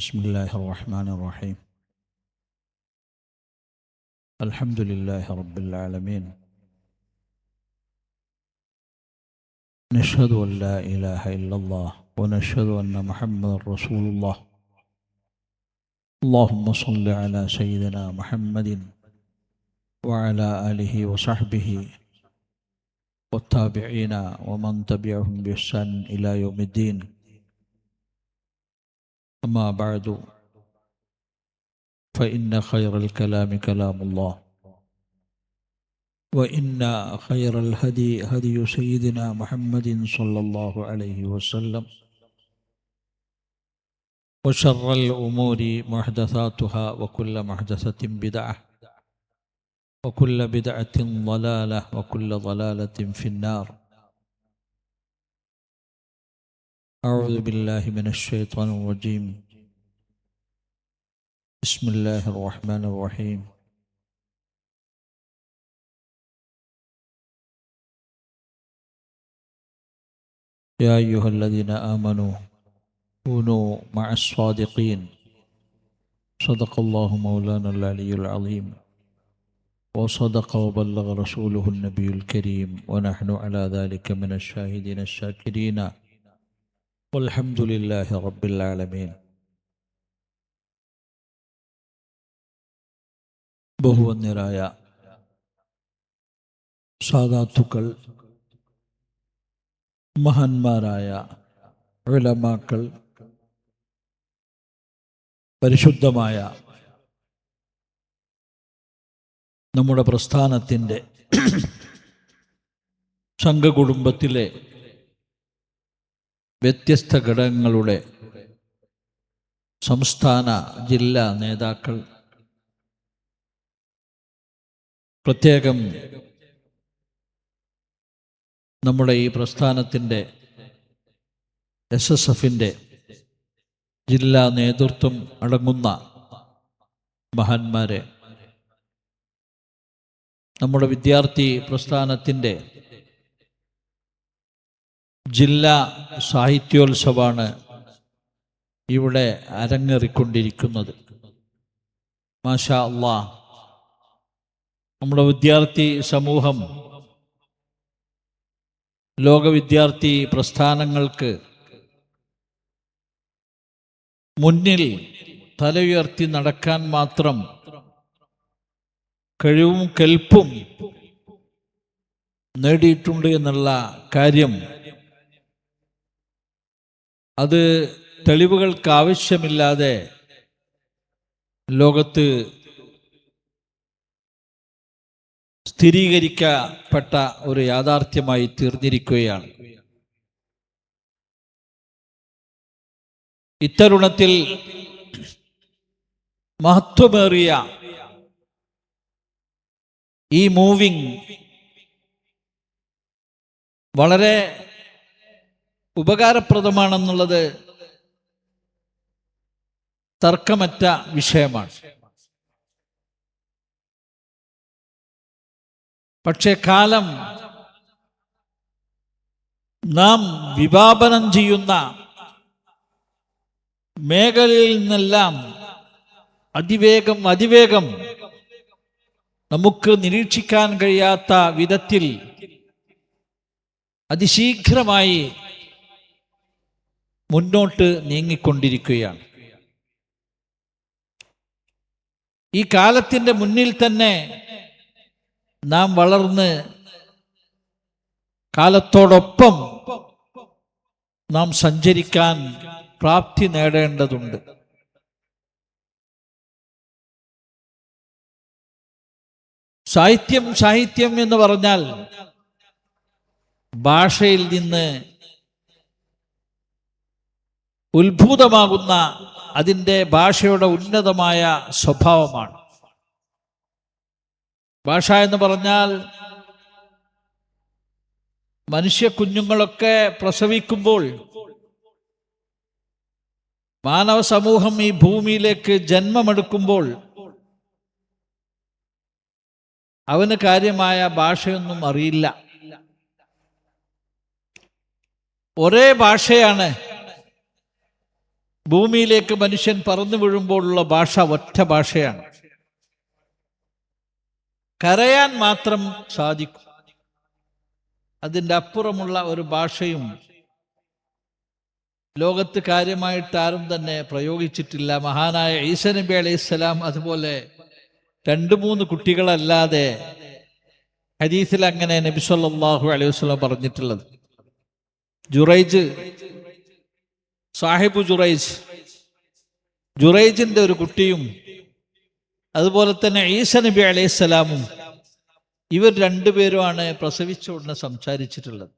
بسم الله الرحمن الرحيم. الحمد لله رب العالمين. نشهد أن لا إله إلا الله ونشهد أن محمد رسول الله. اللهم صل على سيدنا محمد وعلى آله وصحبه والتابعين ومن تبعهم بإحسان إلى يوم الدين. أما بعد، فإن خير الكلام كلام الله، وإن خير الهدي هدي سيدنا محمد صلى الله عليه وسلم، وشر الأمور محدثاتها وكل محدثة بدعة وكل بدعة ضلالة وكل ضلالة في النار. أعوذ بالله من الشيطان الرجيم. بسم الله الرحمن الرحيم. يا أيها الذين آمنوا كونوا مع الصادقين. صدق الله مولانا العلي العظيم، وصدق وبلغ رسوله النبي الكريم، ونحن على ذلك من الشاهدين الشاكرين، والحمد لله رب العالمين. ബഹുവന്യരായ സാദാത്തുക്കൾ, മഹാന്മാരായ ഉലമാക്കൾ, പരിശുദ്ധമായ നമ്മുടെ പ്രസ്ഥാനത്തിൻ്റെ സംഘകുടുംബത്തിലെ വ്യത്യസ്ത ഘടകങ്ങളുടെ സംസ്ഥാന ജില്ലാ നേതാക്കൾ, പ്രത്യേകം നമ്മുടെ ഈ പ്രസ്ഥാനത്തിൻ്റെ SSFൻ്റെ ജില്ലാ നേതൃത്വം അടങ്ങുന്ന മഹാന്മാരെ, നമ്മുടെ വിദ്യാർത്ഥി പ്രസ്ഥാനത്തിൻ്റെ ജില്ലാ സാഹിത്യോത്സവമാണ് ഇവിടെ അരങ്ങേറിക്കൊണ്ടിരിക്കുന്നത്. മാഷാ അല്ലാഹ്, നമ്മുടെ വിദ്യാർത്ഥി സമൂഹം ലോക വിദ്യാർത്ഥി പ്രസ്ഥാനങ്ങൾക്ക് മുന്നിൽ തല ഉയർത്തി നടക്കാൻ മാത്രം കഴിവും കെൽപ്പും നേടിയിട്ടുണ്ട് എന്നുള്ള കാര്യം, അത് തെളിവുകൾക്ക് ആവശ്യമില്ലാതെ ലോകത്ത് സ്ഥിരീകരിക്കപ്പെട്ട ഒരു യാഥാർത്ഥ്യമായി തീർന്നിരിക്കുകയാണ്. ഇത്തരുണത്തിൽ മഹത്വമേറിയ ഈ മൂവിംഗ് വളരെ ഉപകാരപ്രദമാണെന്നുള്ളത് തർക്കമറ്റ വിഷയമാണ്. പക്ഷേ കാലം നാം വിഭാവനം ചെയ്യുന്ന മേഖലയിൽ നിന്നെല്ലാം അതിവേഗം നമുക്ക് നിരീക്ഷിക്കാൻ കഴിയാത്ത വിധത്തിൽ അതിശീഘ്രമായി മുന്നോട്ട് നീങ്ങിക്കൊണ്ടിരിക്കുകയാണ്. ഈ കാലത്തിൻ്റെ മുന്നിൽ തന്നെ നാം വളർന്ന് കാലത്തോടൊപ്പം നാം സഞ്ചരിക്കാൻ പ്രാപ്തി നേടേണ്ടതുണ്ട്. സാഹിത്യം എന്ന് പറഞ്ഞാൽ ഭാഷയിൽ നിന്ന് ഉത്ഭൂതമാകുന്ന അതിൻ്റെ ഭാഷയുടെ ഉന്നതമായ സ്വഭാവമാണ്. ഭാഷ എന്ന് പറഞ്ഞാൽ മനുഷ്യ കുഞ്ഞുങ്ങളൊക്കെ പ്രസവിക്കുമ്പോൾ മാനവ സമൂഹം ഈ ഭൂമിയിലേക്ക് ജന്മമെടുക്കുമ്പോൾ അവന് കാര്യമായ ഭാഷയൊന്നും അറിയില്ല. ഒരേ ഭാഷയാണ് ഭൂമിയിലേക്ക് മനുഷ്യൻ പറന്നു വീഴുമ്പോഴുള്ള ഭാഷ ഒറ്റ ഭാഷയാണ്. കരയാൻ മാത്രം സാധിക്കും. അതിൻ്റെ അപ്പുറമുള്ള ഒരു ഭാഷയും ലോകത്ത് കാര്യമായിട്ട് ആരും തന്നെ പ്രയോഗിച്ചിട്ടില്ല. മഹാനായ ഈസാ നബി അലൈഹിസ്സലാം അതുപോലെ 2-3 കുട്ടികളല്ലാതെ ഹദീസിൽ അങ്ങനെ നബി സല്ലല്ലാഹു അലൈഹി വസല്ലം പറഞ്ഞിട്ടുള്ളത്. ജുറൈജ്, സാഹിബു ജുറൈജിന്റെ ഒരു കുട്ടിയും അതുപോലെ തന്നെ ഈസാ നബി അലൈഹിസ്സലാമും, ഇവർ 2 പേരുമാണ് പ്രസവിച്ച ഉടനെ സംസാരിച്ചിട്ടുള്ളത്.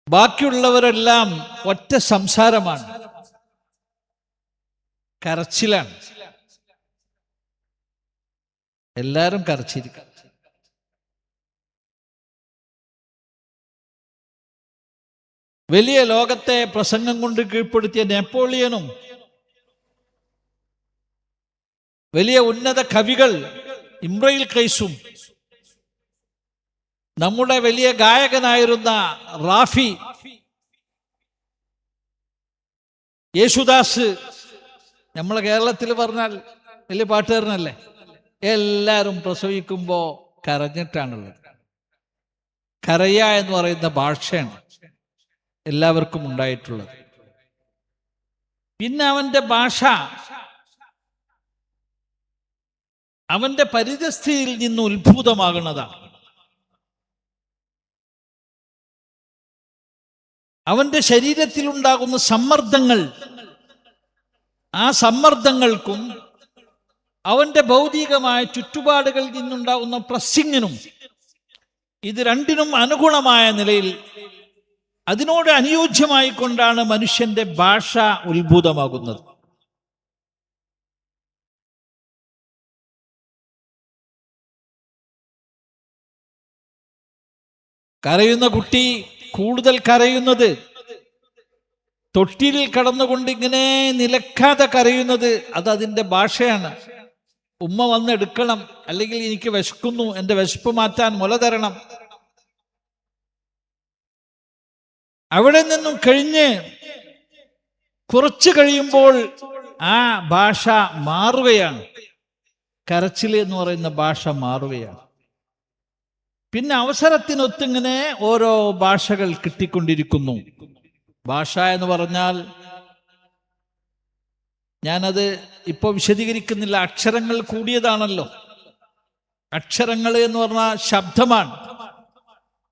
ബാക്കിയുള്ളവരെല്ലാം ഒറ്റ സംസാരമാണ്, കരച്ചിലാണ്. എല്ലാവരും കരച്ചിരിക്കും. വലിയ ലോകത്തെ പ്രസംഗം കൊണ്ട് കീഴ്പ്പെടുത്തിയ നെപ്പോളിയനും വലിയ ഉന്നത കവികൾ ഇമ്രുൽ ഖൈസും നമ്മുടെ വലിയ ഗായകനായിരുന്ന റാഫി, യേശുദാസ്, നമ്മളെ കേരളത്തിൽ പറഞ്ഞാൽ വലിയ പാട്ടുകാരനല്ലേ, എല്ലാവരും പ്രസവിക്കുമ്പോൾ കരഞ്ഞിട്ടാണുള്ളത്. കരയ എന്ന് പറയുന്ന ഭാഷയാണ് എല്ലാവർക്കും ഉണ്ടായിട്ടുള്ളത്. പിന്നെ അവന്റെ ഭാഷ അവന്റെ പരിതസ്ഥിതിയിൽ നിന്ന് ഉത്ഭൂതമാകുന്നതാണ്. അവന്റെ ശരീരത്തിലുണ്ടാകുന്ന സമ്മർദ്ദങ്ങൾ, ആ സമ്മർദ്ദങ്ങൾക്കും അവന്റെ ഭൗതികമായ ചുറ്റുപാടുകളിൽ നിന്നുണ്ടാകുന്ന പ്രസ്സിങ്ങിനും, ഇത് രണ്ടിനും അനുഗുണമായ നിലയിൽ അതിനോട് അനുയോജ്യമായി കൊണ്ടാണ് മനുഷ്യന്റെ ഭാഷ ഉത്ഭൂതമാകുന്നത്. കരയുന്ന കുട്ടി കൂടുതൽ കരയുന്നത്, തൊട്ടിലിൽ കടന്നുകൊണ്ട് ഇങ്ങനെ നിലക്കാതെ കരയുന്നത്, അത് അതിൻ്റെ ഭാഷയാണ്. ഉമ്മ വന്നെടുക്കണം, അല്ലെങ്കിൽ എനിക്ക് വിശക്കുന്നു, എൻ്റെ വിശപ്പ് മാറ്റാൻ മുല തരണം. അവിടെ നിന്നും കഴിഞ്ഞ് കുറച്ച് കഴിയുമ്പോൾ ആ ഭാഷ മാറുകയാണ്. കരച്ചിൽ എന്ന് പറയുന്ന ഭാഷ മാറുകയാണ്. പിന്നെ അവസരത്തിനൊത്തിങ്ങനെ ഓരോ ഭാഷകൾ കിട്ടിക്കൊണ്ടിരിക്കുന്നു. ഭാഷ എന്ന് പറഞ്ഞാൽ ഞാനത് ഇപ്പൊ വിശദീകരിക്കുന്നില്ല. അക്ഷരങ്ങൾ കൂടിയതാണല്ലോ. അക്ഷരങ്ങൾ എന്ന് പറഞ്ഞാൽ ശബ്ദമാണ്.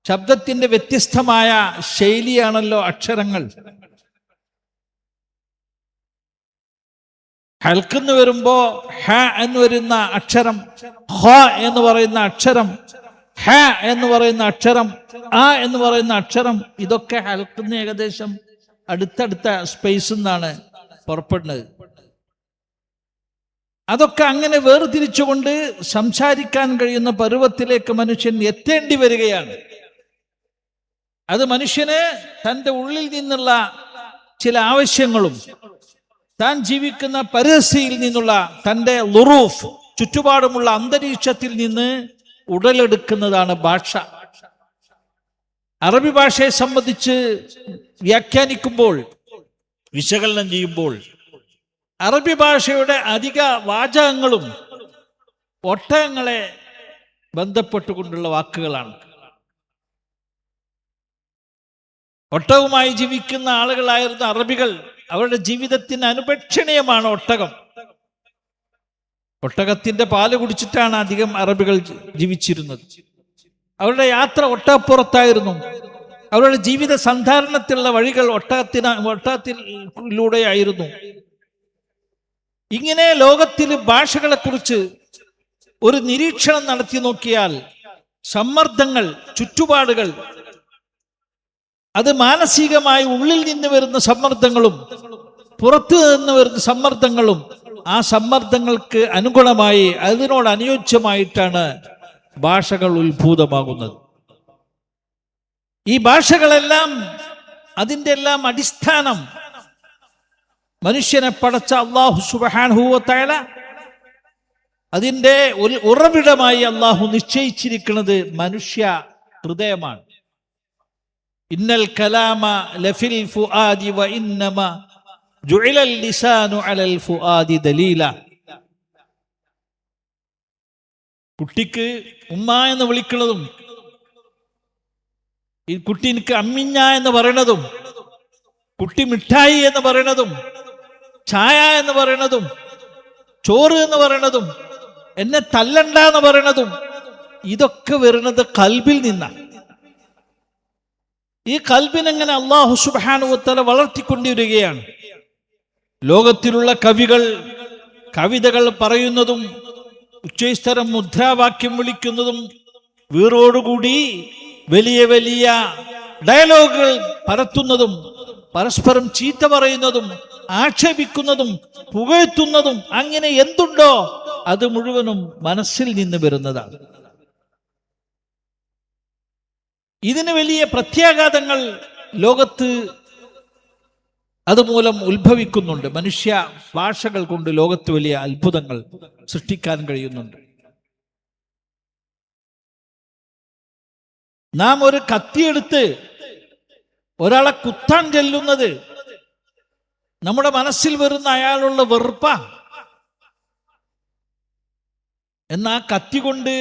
ശബ്ദത്തിന്റെ വ്യത്യസ്തമായ ശൈലിയാണല്ലോ അക്ഷരങ്ങൾ. ഹൽക്കെന്ന് വരുമ്പോ ഹ എന്ന് വരുന്ന അക്ഷരം, ഹ എന്ന് പറയുന്ന അക്ഷരം, ഹ എന്ന് പറയുന്ന അക്ഷരം, ആ എന്ന് പറയുന്ന അക്ഷരം, ഇതൊക്കെ ഹൽക്കുന്ന ഏകദേശം അടുത്തടുത്ത സ്പേസിൽ നിന്നാണ് പുറപ്പെടുന്നത്. അതൊക്കെ അങ്ങനെ വേർതിരിച്ചുകൊണ്ട് സംസാരിക്കാൻ കഴിയുന്ന പരുവത്തിലേക്ക് മനുഷ്യൻ എത്തേണ്ടി വരികയാണ്. അത് മനുഷ്യന് തൻ്റെ ഉള്ളിൽ നിന്നുള്ള ചില ആവശ്യങ്ങളും താൻ ജീവിക്കുന്ന പരിസ്ഥിതിയിൽ നിന്നുള്ള തൻ്റെ ളുറൂഫ്, ചുറ്റുപാടുമുള്ള അന്തരീക്ഷത്തിൽ നിന്ന് ഉടലെടുക്കുന്നതാണ് ഭാഷ. അറബി ഭാഷയെ സംബന്ധിച്ച് വ്യാഖ്യാനിക്കുമ്പോൾ, വിശകലനം ചെയ്യുമ്പോൾ, അറബി ഭാഷയുടെ അധിക വാചകങ്ങളും ഒട്ടകങ്ങളെ ബന്ധപ്പെട്ടുകൊണ്ടുള്ള വാക്കുകളാണ്. ഒട്ടകവുമായി ജീവിക്കുന്ന ആളുകളായിരുന്ന അറബികൾ, അവരുടെ ജീവിതത്തിന് അനുപേക്ഷണീയമാണ് ഒട്ടകം. ഒട്ടകത്തിന്റെ പാല് കുടിച്ചിട്ടാണ് അധികം അറബികൾ ജീവിച്ചിരുന്നത്. അവരുടെ യാത്ര ഒട്ടകപ്പുറത്തായിരുന്നു. അവരുടെ ജീവിത സന്ധാരണത്തിലുള്ള വഴികൾ ഒട്ടകത്തിലൂടെയായിരുന്നു. ഇങ്ങനെ ലോകത്തിൽ ഭാഷകളെ കുറിച്ച് ഒരു നിരീക്ഷണം നടത്തി നോക്കിയാൽ സമ്മർദ്ദങ്ങൾ, ചുറ്റുപാടുകൾ, അത് മാനസികമായി ഉള്ളിൽ നിന്ന് വരുന്ന സമ്മർദ്ദങ്ങളും പുറത്തു നിന്ന് വരുന്ന സമ്മർദ്ദങ്ങളും, ആ സമ്മർദ്ദങ്ങൾക്ക് അനുഗുണമായി അതിനോട് അനുയോജ്യമായിട്ടാണ് ഭാഷകൾ ഉത്ഭൂതമാകുന്നത്. ഈ ഭാഷകളെല്ലാം, അതിൻ്റെ എല്ലാം അടിസ്ഥാനം മനുഷ്യനെ പടച്ച അല്ലാഹു സുബ്ഹാനഹു വ തആല അതിൻ്റെ ഒരു ഉറവിടമായി അല്ലാഹു നിശ്ചയിച്ചിരിക്കുന്നത് മനുഷ്യ ഹൃദയമാണ്. ഇന്നൽ കലാമ ലഫിൽ ഫുആദി വ ഇന്നമ ജുഇലൽ ലിസാനു അലൽ ഫുആദി ദലീല. കുട്ടിക്ക് ഉമ്മ എന്ന് വിളിക്കുന്നതും ഈ കുട്ടി എനിക്ക് അമ്മിഞ്ഞ എന്ന് പറയണതും കുട്ടി മിഠായി എന്ന് പറയണതും ചായ എന്ന് പറയണതും ചോറ് എന്ന് പറയണതും എന്നെ തല്ലണ്ട എന്ന് പറയണതും ഇതൊക്കെ വരുന്നത് കൽബിൽ നിന്നാണ്. ഈ കൽബിനെങ്ങനെ അല്ലാഹു സുബ്ഹാനഹു വ തആല വളർത്തിക്കൊണ്ടിരിക്കുകയാണ്. ലോകത്തിലുള്ള കവികൾ കവിതകൾ പറയുന്നതും ഉച്ചസ്ഥരം മുദ്രാവാക്യം വിളിക്കുന്നതും വീറോടുകൂടി വലിയ വലിയ ഡയലോഗുകൾ പരത്തുന്നതും പരസ്പരം ചീത്ത പറയുന്നതും ആക്ഷേപിക്കുന്നതും പുകഴ്ത്തുന്നതും അങ്ങനെ എന്തുണ്ടോ അത് മുഴുവനും മനസ്സിൽ നിന്ന് വരുന്നതാണ്. ഇതിന് വലിയ പ്രത്യാഘാതങ്ങൾ ലോകത്ത് അതുമൂലം ഉത്ഭവിക്കുന്നുണ്ട്. മനുഷ്യ ഭാഷകൾ കൊണ്ട് ലോകത്ത് വലിയ അത്ഭുതങ്ങൾ സൃഷ്ടിക്കാൻ കഴിയുന്നുണ്ട്. നാം ഒരു കത്തിയെടുത്ത് ഒരാളെ കുത്താൻ ചെല്ലുന്നത് നമ്മുടെ മനസ്സിൽ വരുന്ന അയാളുള്ള വെറുപ്പ. എന്നാ കത്തി കൊണ്ട്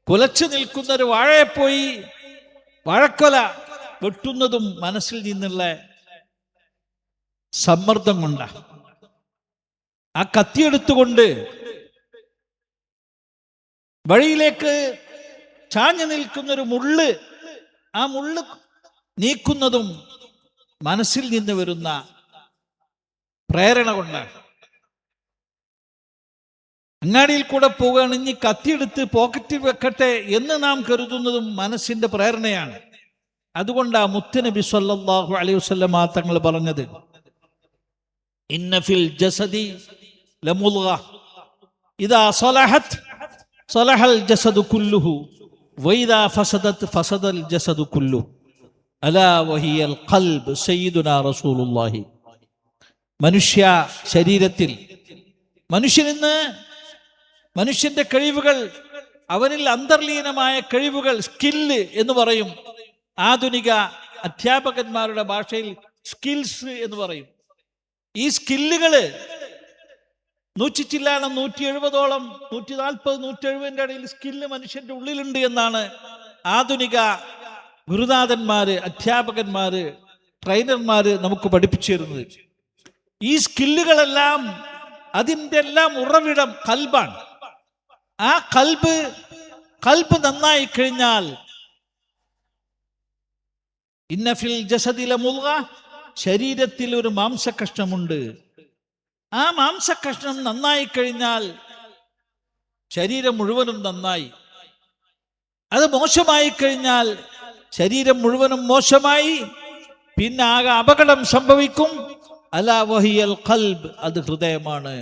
കുലച്ചു നിൽക്കുന്ന ഒരു വാഴയെ പോയി വാഴക്കൊല വെട്ടുന്നതും മനസ്സിൽ നിന്നുള്ള സമ്മർദ്ദം കൊണ്ടാണ്. ആ കത്തിയെടുത്തുകൊണ്ട് വഴിയിലേക്ക് ചാഞ്ഞു നിൽക്കുന്നൊരു മുള്ള്, ആ മുള്ള് നീക്കുന്നതും മനസ്സിൽ നിന്ന് വരുന്ന പ്രേരണ കൊണ്ടാണ്. അങ്ങാടിയിൽ കൂടെ പോവുകയാണ്, ഇനി കത്തിയെടുത്ത് പോക്കറ്റിൽ വെക്കട്ടെ എന്ന് നാം കരുതുന്നതും മനസ്സിന്റെ പ്രേരണയാണ്. അതുകൊണ്ടാ മുത്തുനബി സ്വല്ലല്ലാഹു അലൈഹി വസല്ലം തങ്ങൾ പറഞ്ഞത്, ഇന്ന ഫിൽ ജസദി ലമുദ്ഗ ഇദാ സ്വലഹത് സ്വലഹൽ ജസദു കുല്ലുഹു വഇദാ ഫസദത് ഫസദൽ ജസദു കുല്ലുഹു അലാ വഹിയൽ ഖൽബ് സയ്യിദുനാ റസൂലുള്ളാഹി. മനുഷ്യ ശരീരത്തിൽ മനുഷ്യന്റെ കഴിവുകൾ, അവനിൽ അന്തർലീനമായ കഴിവുകൾ, സ്കില്ല് എന്ന് പറയും. ആധുനിക അധ്യാപകന്മാരുടെ ഭാഷയിൽ സ്കിൽസ് എന്ന് പറയും. ഈ സ്കില്ലുകള് 170-170, 140, 170 ഇടയിൽ സ്കില്ല് മനുഷ്യന്റെ ഉള്ളിലുണ്ട് എന്നാണ് ആധുനിക ഗുരുനാഥന്മാര്, അധ്യാപകന്മാര്, ട്രെയിനർമാര് നമുക്ക് പഠിപ്പിച്ചു തരുന്നത്. ഈ സ്കില്ലുകളെല്ലാം അതിൻ്റെ എല്ലാം ഉറവിടം കൽബാണ്. ആ കൽബ് നന്നായി കഴിഞ്ഞാൽ ഇന്ന ഫിൽ ജസദി ലമുദ്ഗ, ശരീരത്തിൽ ഒരു മാംസകഷ്ണമുണ്ട്. ആ മാംസകഷ്ണം നന്നായി കഴിഞ്ഞാൽ ശരീരം മുഴുവനും നന്നായി. അത് മോശമായി കഴിഞ്ഞാൽ ശരീരം മുഴുവനും മോശമായി. പിന്നെ ആകെ അപകടം സംഭവിക്കും. അലാ വഹിയൽ ഖൽബ്, അത് ഹൃദയമാണ്.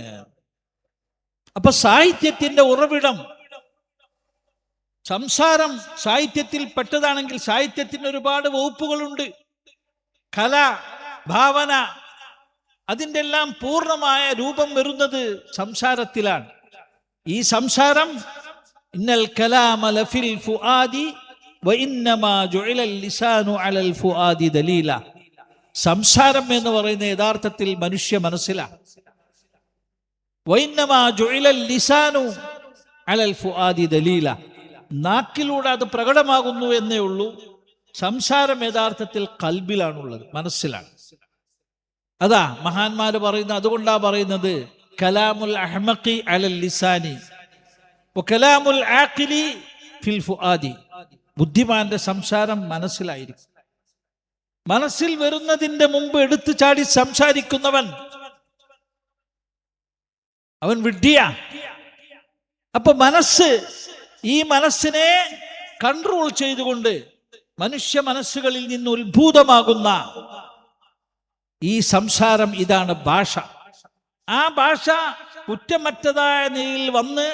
അപ്പൊ സാഹിത്യത്തിന്റെ ഉറവിടം സംസാരം സാഹിത്യത്തിൽ പെട്ടതാണെങ്കിൽ സാഹിത്യത്തിന് ഒരുപാട് വകുപ്പുകളുണ്ട്. കല, ഭാവന, അതിൻ്റെ എല്ലാം പൂർണ്ണമായ രൂപം വരുന്നത് സംസാരത്തിലാണ്. ഈ സംസാരം ഇന്നൽ കലാമ ലഫിൽ ഫുആദി വ ഇന്നമാ ജുഇലൽ ലിസാനു അലൽ ഫുആദി ദലീല. സംസാരം എന്ന് പറയുന്ന യഥാർത്ഥത്തിൽ മനുഷ്യ മനസ്സിലാണ്. വ ഇന്നമാ ജുഇലൽ ലിസാനു അലൽ ഫുആദി ദലീല. നാക്കിലൂടെ അത് പ്രകടമാകുന്നു എന്നേ ഉള്ളൂ. സംസാരം യഥാർത്ഥത്തിൽ കൽബിലാണുള്ളത്, മനസ്സിലാണ്. അതാ മഹാന്മാര് പറയുന്നത്. അതുകൊണ്ടാ പറയുന്നത് കലാമുൽ അഹ്മഖി അലൽ ലിസാനി വ കലാമുൽ ആഖിലി ഫിൽ ഫുആദി. ബുദ്ധിമാന്റെ സംസാരം മനസ്സിലായിരിക്കും. മനസ്സിൽ വരുന്നതിന്റെ മുമ്പ് എടുത്തു ചാടി സംസാരിക്കുന്നവൻ അവൻ വിഡ്ഢിയാ. അപ്പൊ ഈ മനസ്സിനെ കൺട്രോൾ ചെയ്തുകൊണ്ട് മനുഷ്യ മനസ്സുകളിൽ നിന്ന് ഉത്ഭൂതമാകുന്ന ഈ സംസാരം, ഇതാണ് ഭാഷ. ആ ഭാഷ കുറ്റമറ്റതായ നിലയിൽ വന്ന്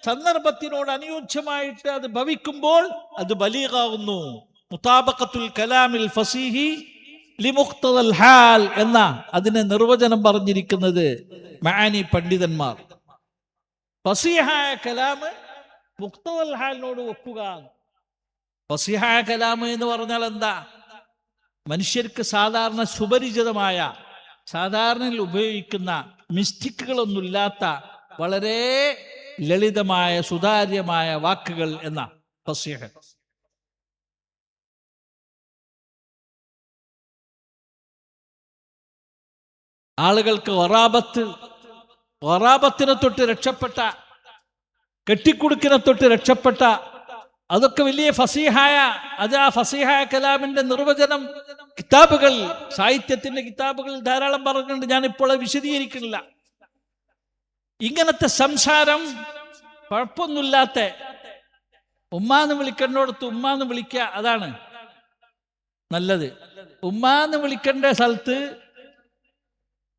സന്ദർഭത്തിനോട് അനുയോജ്യമായിട്ട് അത് ഭവിക്കുമ്പോൾ അത് ബലീഗാവുന്നു. മുതാബഖത്തുൽ കലാമിൽ ഫസീഹി ലിമുഖ്തദൽ ഹാൽ എന്ന അതിനെ നിർവചനം പറഞ്ഞിരിക്കുന്നത് മഅനി പണ്ഡിതന്മാർ. ഫസീഹായ കലാം മുഖ്തദൽ ഹാലിനോട് ഒക്കുക. ഫസിഹായ കലാം എന്ന് പറഞ്ഞാൽ എന്താ? മനുഷ്യർക്ക് സാധാരണ സുപരിചിതമായ, സാധാരണയിൽ ഉപയോഗിക്കുന്ന മിസ്റ്റേക്കുകളൊന്നുമില്ലാത്ത വളരെ ലളിതമായ സുതാര്യമായ വാക്കുകൾ എന്ന ഫസിഹ. ആളുകൾക്ക് വറാബത്തിനെ തൊട്ട് രക്ഷപ്പെട്ട, കെട്ടിക്കുടുക്കിനെ തൊട്ട് രക്ഷപ്പെട്ട, അതൊക്കെ വലിയ ഫസീഹായ, അത് ആ ഫസീഹായ കലാമിന്റെ നിർവചനം കിതാബുകൾ, സാഹിത്യത്തിന്റെ കിതാബുകൾ ധാരാളം പറഞ്ഞിട്ടുണ്ട്. ഞാനിപ്പോൾ വിശദീകരിക്കുന്നില്ല. ഇങ്ങനത്തെ സംസാരം കുഴപ്പമൊന്നുമില്ലാത്ത, ഉമ്മാന്ന് വിളിക്കേണ്ടോടത്ത് ഉമ്മാന്ന് വിളിക്കുക, അതാണ് നല്ലത്. ഉമ്മാന്ന് വിളിക്കേണ്ട സ്ഥലത്ത്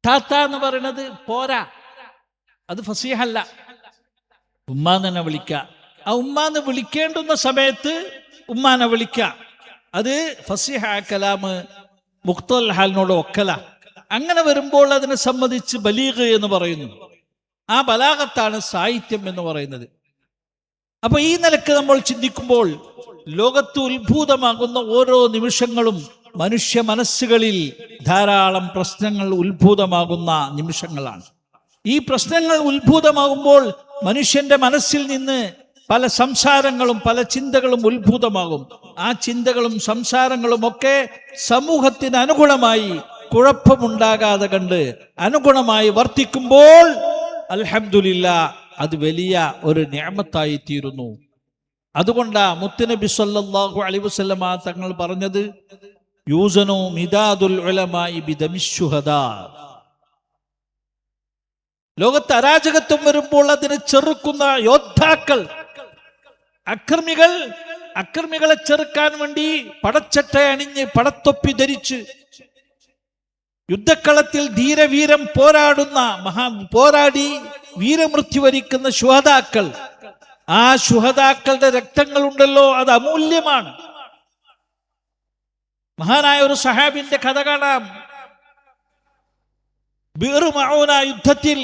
താത്ത എന്ന് പറയുന്നത് പോരാ, അത് ഫസീഹല്ല. ഉമ്മാന്ന് തന്നെ വിളിക്കുക. ആ ഉമ്മാന്ന് വിളിക്കേണ്ടുന്ന സമയത്ത് ഉമ്മാനെ വിളിക്കുക, അത് ഫസീഹായ കലാമ് മുഖ്തൽ ഹാലിനോട് ഒക്കല. അങ്ങനെ വരുമ്പോൾ അതിനെ സംബന്ധിച്ച് ബലീഗ് എന്ന് പറയുന്നു. ആ ബലാഗത്താണ് സാഹിത്യം എന്ന് പറയുന്നത്. അപ്പൊ ഈ നിലക്ക് നമ്മൾ ചിന്തിക്കുമ്പോൾ ലോകത്ത് ഉത്ഭൂതമാകുന്ന ഓരോ നിമിഷങ്ങളും മനുഷ്യ മനസ്സുകളിൽ ധാരാളം പ്രശ്നങ്ങൾ ഉത്ഭൂതമാകുന്ന നിമിഷങ്ങളാണ്. ഈ പ്രശ്നങ്ങൾ ഉത്ഭൂതമാകുമ്പോൾ മനുഷ്യന്റെ മനസ്സിൽ നിന്ന് പല സംസാരങ്ങളും പല ചിന്തകളും ഉത്ഭൂതമാകും. ആ ചിന്തകളും സംസാരങ്ങളും ഒക്കെ സമൂഹത്തിന് അനുഗുണമായി, കുഴപ്പമുണ്ടാകാതെ കണ്ട് അനുഗുണമായി വർത്തിക്കുമ്പോൾ അൽഹംദുലില്ലാ അത് വലിയ ഒരു നിഅമത്തായി തീരുന്നു. അതുകൊണ്ടാ മുത്തുനബി സല്ലല്ലാഹു അലൈഹി വസല്ലമ തങ്ങൾ പറഞ്ഞത്, യൂസനു മിദാദുൽ ഉലമായി ബിദമിശ്ശുഹദാ. ലോകത്ത് അരാജകത്വം വരുമ്പോൾ അതിനെ ചെറുക്കുന്ന യോദ്ധാക്കൾ, അക്രമികളെ ചെറുക്കാൻ വേണ്ടി പടച്ചട്ട അണിഞ്ഞ് പടത്തൊപ്പി ധരിച്ച് യുദ്ധക്കളത്തിൽ ധീരവീരം പോരാടി വീരമൃത്യു വരിക്കുന്ന ശുഹദാക്കൾ, ആ ശുഹദാക്കളുടെ രക്തങ്ങളുണ്ടല്ലോ, അത് അമൂല്യമാണ്. മഹാനായ ഒരു സഹാബിന്റെ കഥ കാണാം. ബിർ മഊന യുദ്ധത്തിൽ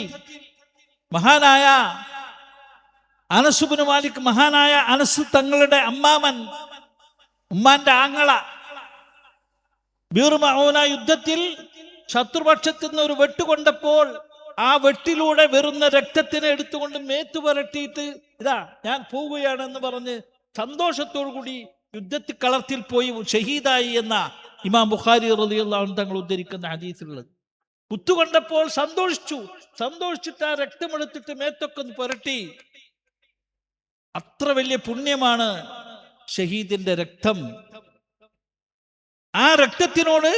മഹാനായ അനസ് ഇബ്നു മാലിക്, മഹാനായ അനസ് തങ്ങളുടെ അമ്മാമൻ, ഉമ്മാന്റെ ആങ്ങള, ബിർ മഊന യുദ്ധത്തിൽ ശത്രുപക്ഷത്തു നിന്ന് ഒരു വെട്ടുകൊണ്ടപ്പോൾ ആ വെട്ടിലൂടെ വരുന്ന രക്തത്തിനെ എടുത്തുകൊണ്ട് മേത്തു പുരട്ടിയിട്ട് ഇതാ ഞാൻ പോവുകയാണെന്ന് പറഞ്ഞ് സന്തോഷത്തോടു കൂടി യുദ്ധത്തിൽ കളത്തിൽ പോയി ഷഹീദായി എന്ന ഇമാം ബുഖാരി റളിയല്ലാഹു അൻഹു തങ്ങൾ ഉദ്ധരിക്കുന്ന ഹദീസിലുള്ളത്. കുത്തുകൊണ്ടപ്പോൾ സന്തോഷിച്ചിട്ട് ആ രക്തമെടുത്തിട്ട് മേത്തൊക്കെ ഒന്ന് പുരട്ടി. അത്ര വലിയ പുണ്യമാണ് ഷഹീദിന്റെ രക്തം. ആ രക്തത്തിനോട്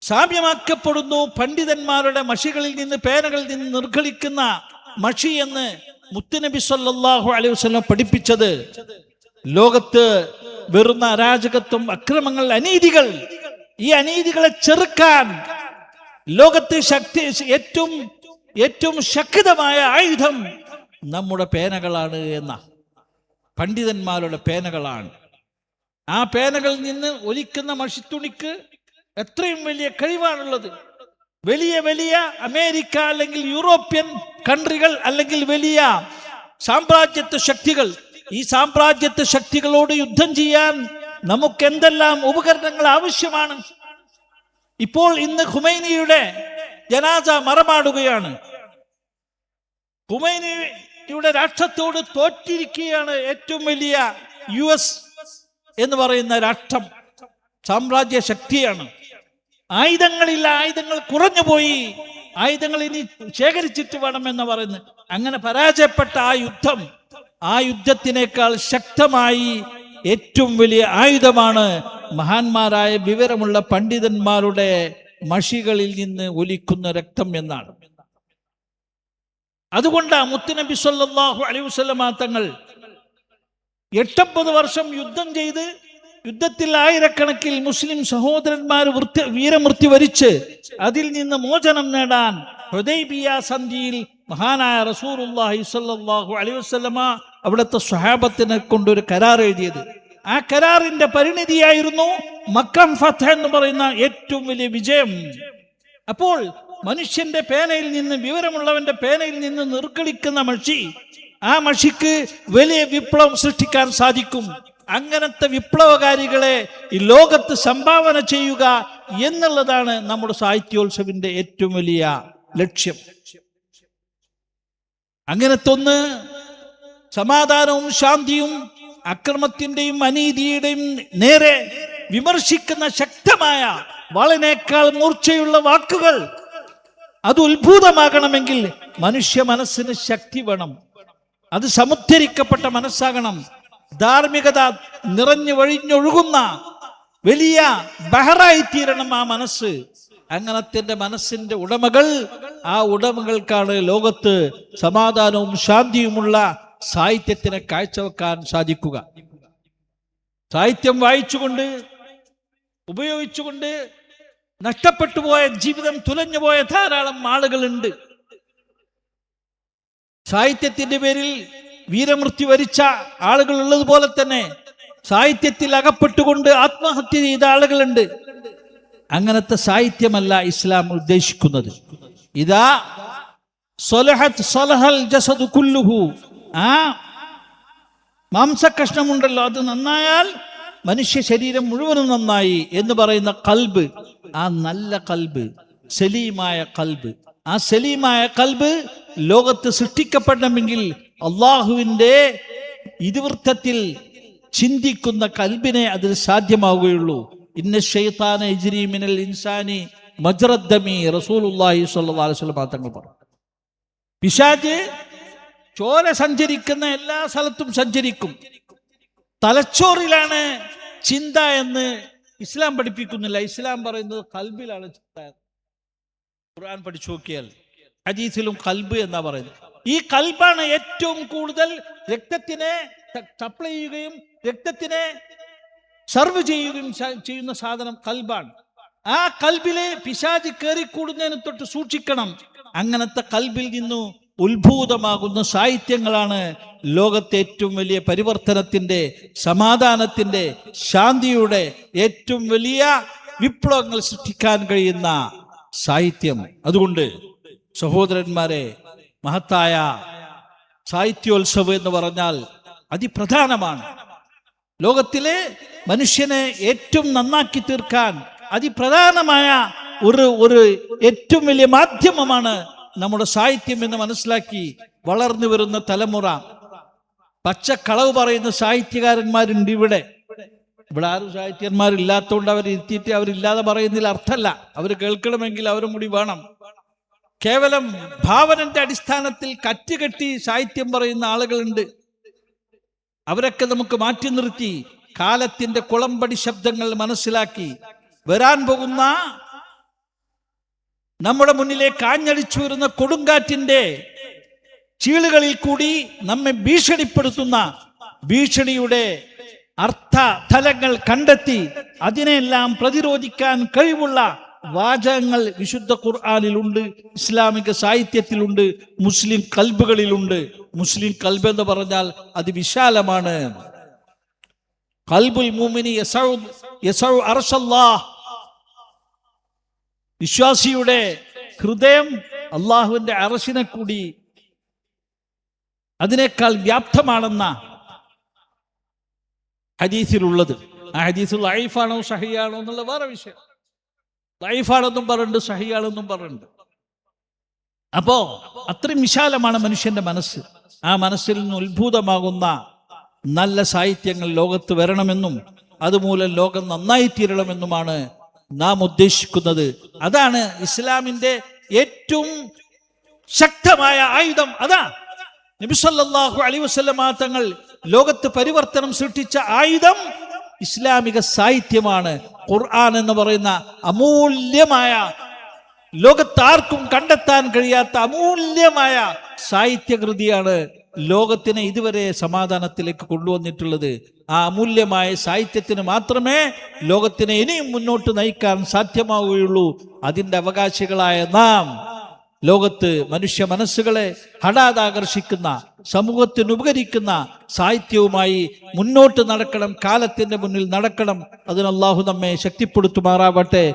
സാമ്യമാക്കപ്പെടുന്നു പണ്ഡിതന്മാരുടെ മഷികളിൽ നിന്ന്, പേനകളിൽ നിന്ന് നിർഗളിക്കുന്ന മഷി എന്ന് മുത്തുനബി സല്ലല്ലാഹു അലൈഹി വസല്ലം പഠിപ്പിച്ചത്. ലോകത്ത് വരുന്ന അരാജകത്വം, അക്രമങ്ങൾ, അനീതികൾ, ഈ അനീതികളെ ചെറുക്കാൻ ലോകത്ത് ഏറ്റവും ശക്തമായ ആയുധം നമ്മുടെ പേനകളാണ് എന്ന പണ്ഡിതന്മാരുടെ പേനകളാണ്. ആ പേനകളിൽ നിന്ന് ഒലിക്കുന്ന മഷിത്തുണിക്ക് എത്രയും വലിയ കഴിവാണുള്ളത്. വലിയ വലിയ അമേരിക്ക അല്ലെങ്കിൽ യൂറോപ്യൻ കൺട്രികൾ അല്ലെങ്കിൽ വലിയ സാമ്രാജ്യത്വ ശക്തികൾ, ഈ സാമ്രാജ്യത്വ ശക്തികളോട് യുദ്ധം ചെയ്യാൻ നമുക്ക് എന്തെല്ലാം ഉപകരണങ്ങൾ ആവശ്യമാണ്. ഇപ്പോൾ ഇന്ന് ഖുമൈനിയുടെ ജനാസ മറമാടുകയാണ്. ഖുമൈനിയുടെ രാഷ്ട്രത്തോട് തോറ്റിരിക്കുകയാണ് ഏറ്റവും വലിയ US എന്ന് പറയുന്ന രാഷ്ട്രം. സാമ്രാജ്യ ശക്തിയാണ്. ആയുധങ്ങളില്ല, ആയുധങ്ങൾ കുറഞ്ഞുപോയി, ആയുധങ്ങൾ ഇനി ശേഖരിച്ചിട്ട് വേണമെന്ന് പറയുന്നു. അങ്ങനെ പരാജയപ്പെട്ട ആ യുദ്ധത്തിനേക്കാൾ ശക്തമായി ഏറ്റവും വലിയ ആയുധമാണ് മഹാന്മാരായ വിവരമുള്ള പണ്ഡിതന്മാരുടെ മഷികളിൽ നിന്ന് ഒലിക്കുന്ന രക്തം എന്നാണ്. അതുകൊണ്ടാ മുത്തുനബി സല്ലല്ലാഹു അലൈഹി വസല്ലമ തങ്ങൾ 8-9 വർഷം യുദ്ധം ചെയ്ത്, യുദ്ധത്തിൽ ആയിരക്കണക്കിൽ മുസ്ലിം സഹോദരന്മാർ വീരമൃത്യു വരിച്ച് അതിൽ നിന്ന് മോചനം നേടാൻ ഹുദൈബിയ സന്ധിയിൽ മഹാനായ റസൂലുള്ളാഹി സ്വല്ലല്ലാഹു അലൈഹി വസല്ലമ അവിടുത്തെ സ്വഹാബത്തിനെ കൊണ്ടൊരു കരാർ എഴുതിയത്. ആ കരാറിന്റെ പരിണിതിയായിരുന്നു മക്കം ഫത്ഹ് എന്ന് പറയുന്ന ഏറ്റവും വലിയ വിജയം. അപ്പോൾ മനുഷ്യന്റെ പേനയിൽ നിന്ന്, വിവരമുള്ളവന്റെ പേനയിൽ നിന്ന് നിർഗളിക്കുന്ന മഷി ആ മഷിക്ക് വലിയ വിപ്ലവം സൃഷ്ടിക്കാൻ സാധിക്കും. അങ്ങനത്തെ വിപ്ലവകാരികളെ ഈ ലോകത്ത് സംഭാവന ചെയ്യുക എന്നുള്ളതാണ് നമ്മുടെ സാഹിത്യോത്സവിന്റെ ഏറ്റവും വലിയ ലക്ഷ്യം. അങ്ങനത്തെ ഒന്ന് സമാധാനവും ശാന്തിയും അക്രമത്തിന്റെയും അനീതിയുടെയും നേരെ വിമർശിക്കുന്ന ശക്തമായ വളനേക്കാൾ മൂർച്ചയുള്ള വാക്കുകൾ അത് ഉത്ഭൂതമാകണമെങ്കിൽ മനുഷ്യ മനസ്സിന് ശക്തി വേണം. അത് സമുദ്ധരിക്കപ്പെട്ട മനസ്സാകണം. ധാർമ്മികത നിറഞ്ഞു വഴിഞ്ഞൊഴുകുന്ന വലിയ ബഹറായി തീരണം ആ മനസ്സ്. അങ്ങനത്തെ മനസ്സിന്റെ ഉടമകൾ, ആ ഉടമകൾക്കാണ് ലോകത്ത് സമാധാനവും ശാന്തിയുമുള്ള സാഹിത്യത്തിനെ കാഴ്ചവെക്കാൻ സാധിക്കുക. സാഹിത്യം വായിച്ചുകൊണ്ട് ഉപയോഗിച്ചുകൊണ്ട് നഷ്ടപ്പെട്ടു പോയ ജീവിതം തുലഞ്ഞു പോയ ധാരാളം ആളുകളുണ്ട്. സാഹിത്യത്തിന്റെ പേരിൽ വീരമൃത്യു വരിച്ച ആളുകൾ ഉള്ളതുപോലെ തന്നെ സാഹിത്യത്തിൽ അകപ്പെട്ടുകൊണ്ട് ആത്മഹത്യ ചെയ്ത ആളുകളുണ്ട്. അങ്ങനത്തെ സാഹിത്യമല്ല ഇസ്ലാം ഉദ്ദേശിക്കുന്നത്. ഇതാ സ്വലഹത് സ്വലഹൽ ജസദു കുല്ലുഹു, ആ മാംസകഷ്ണമുണ്ടല്ലോ അത് നന്നായാൽ മനുഷ്യ ശരീരം മുഴുവനും നന്നായി എന്ന് പറയുന്ന കൽബ്, ആ നല്ല കൽബ്, സലീമായ കൽബ്, ആ സലീമായ കൽബ് ലോകത്ത് സൃഷ്ടിക്കപ്പെടണമെങ്കിൽ അള്ളാഹുവിന്റെ ഇതിവൃത്തത്തിൽ ചിന്തിക്കുന്ന കൽബിനെ അതിൽ സാധ്യമാവുകയുള്ളൂ. ഇന്ന ശൈത്താന യജ്രി മിനൽ ഇൻസാനി മജ്റദ്ദമി റസൂലുള്ളാഹി സ്വല്ലല്ലാഹു അലൈഹി വസല്ലം തങ്ങൾ പറഞ്ഞു. പിശാച് ചോര സഞ്ചരിക്കുന്ന എല്ലാ സ്ഥലത്തും സഞ്ചരിക്കും. തലച്ചോറിലാണ് ചിന്ത എന്ന് ഇസ്ലാം പഠിപ്പിക്കുന്നില്ല. ഇസ്ലാം പറയുന്നത് കൽബിലാണ് ചിന്ത. ഖുർആൻ പഠിച്ചു നോക്കിയാൽ ഹദീസിലും കൽബ് എന്നാ പറയുന്നത്. ഈ കൽബാണ് ഏറ്റവും കൂടുതൽ രക്തത്തിനെ സപ്ലൈ ചെയ്യുകയും രക്തത്തിനെ സർവ് ചെയ്യുകയും ചെയ്യുന്ന സാധനം കൽബാണ്. ആ കൽബില് പിശാച് കയറിക്കൂടുന്നതിന് തൊട്ട് സൂക്ഷിക്കണം. അങ്ങനത്തെ കൽബിൽ നിന്നു ഉത്ഭൂതമാകുന്ന സാഹിത്യങ്ങളാണ് ലോകത്തെ ഏറ്റവും വലിയ പരിവർത്തനത്തിന്റെ, സമാധാനത്തിന്റെ, ശാന്തിയുടെ ഏറ്റവും വലിയ വിപ്ലവങ്ങൾ സൃഷ്ടിക്കാൻ കഴിയുന്ന സാഹിത്യം. അതുകൊണ്ട് സഹോദരന്മാരെ, മഹത്തായ സാഹിത്യോത്സവം എന്ന് പറഞ്ഞാൽ അതിപ്രധാനമാണ്. ലോകത്തിലെ മനുഷ്യനെ ഏറ്റവും നന്നാക്കി തീർക്കാൻ അതിപ്രധാനമായ ഒരു ഏറ്റവും വലിയ മാധ്യമമാണ് നമ്മുടെ സാഹിത്യം എന്ന് മനസ്സിലാക്കി വളർന്നു വരുന്ന തലമുറ. പച്ചക്കളവ് പറയുന്ന സാഹിത്യകാരന്മാരുണ്ട് ഇവിടെ ആരും സാഹിത്യന്മാരില്ലാത്തതുകൊണ്ട് അവരിരുത്തിയിട്ട് അവരില്ലാതെ പറയുന്നതിൽ അർത്ഥമല്ല. അവർ കേൾക്കണമെങ്കിൽ അവരും കൂടി വേണം. കേവലം ഭാവനന്റെ അടിസ്ഥാനത്തിൽ കറ്റുകെട്ടി സാഹിത്യം പറയുന്ന ആളുകളുണ്ട്. അവരൊക്കെ നമുക്ക് മാറ്റി നിർത്തി കാലത്തിന്റെ കുളമ്പടി ശബ്ദങ്ങൾ മനസ്സിലാക്കി വരാൻ പോകുന്ന നമ്മുടെ മുന്നിലേക്ക് ആഞ്ഞടിച്ചു വരുന്ന കൊടുങ്കാറ്റിന്റെ ചീളുകളിൽ കൂടി നമ്മെ ഭീഷണിപ്പെടുത്തുന്ന ഭീഷണിയുടെ അർത്ഥ തലങ്ങൾ കണ്ടെത്തി അതിനെല്ലാം പ്രതിരോധിക്കാൻ കഴിവുള്ള വാചകങ്ങൾ വിശുദ്ധ ഖുർആനിലുണ്ട്, ഇസ്ലാമിക സാഹിത്യത്തിലുണ്ട്, മുസ്ലിം കൽബുകളിലുണ്ട്. മുസ്ലിം കൽബ് എന്ന് പറഞ്ഞാൽ അതിവിശാലമാണ്. ഖൽബുൽ മുഅ്മിനി യസഉ അർശല്ലാഹ്, വിശ്വാസിയുടെ ഹൃദയം അള്ളാഹുവിന്റെ അർശിനെ കൂടി അതിനേക്കാൾ വ്യാപ്തമാണെന്ന ഹദീസിലുള്ളത്. ആ ഹദീസ് ലൈഫാണോ സഹിയാണോ എന്നുള്ള വേറെ വിഷയം. ലൈഫാണെന്നും പറയുന്നുണ്ട്, സഹിയാണെന്നും പറയുന്നുണ്ട്. അപ്പോ അത്രയും വിശാലമാണ് മനുഷ്യന്റെ മനസ്സ്. ആ മനസ്സിൽ നിന്ന് ഉത്ഭൂതമാകുന്ന നല്ല സാഹിത്യങ്ങൾ ലോകത്ത് വരണമെന്നും അതുമൂലം ലോകം നന്നായി തീരണമെന്നുമാണ് നാം ഉദ്ദേശിക്കുന്നത്. അതാണ് ഇസ്ലാമിന്റെ ഏറ്റവും ശക്തമായ ആയുധം. അതാ നബി സല്ലല്ലാഹു അലൈഹി വസല്ലം തങ്ങൾ ലോകത്ത് പരിവർത്തനം സൃഷ്ടിച്ച ആയുധം ഇസ്ലാമിക സാഹിത്യമാണ്. ഖുർആൻ എന്ന് പറയുന്ന അമൂല്യമായ, ലോകത്താർക്കും കണ്ടെത്താൻ കഴിയാത്ത അമൂല്യമായ സാഹിത്യകൃതിയാണ് ലോകത്തിനെ ഇതുവരെ സമാധാനത്തിലേക്ക് കൊണ്ടുവന്നിട്ടുള്ളത്. ആ അമൂല്യമായ സാഹിത്യത്തിന് മാത്രമേ ലോകത്തിനെ ഇനിയും മുന്നോട്ട് നയിക്കാൻ സാധ്യമാവുകയുള്ളൂ. അതിൻ്റെ അവകാശികളായ നാം ലോകത്ത് മനുഷ്യ മനസ്സുകളെ ഹഠാതാകർഷിക്കുന്ന, സമൂഹത്തിന് ഉപകരിക്കുന്ന സാഹിത്യവുമായി മുന്നോട്ട് നടക്കണം, കാലത്തിന്റെ മുന്നിൽ നടക്കണം. അതിന് അല്ലാഹു നമ്മെ ശക്തിപ്പെടുത്തുമാറാവട്ടെ.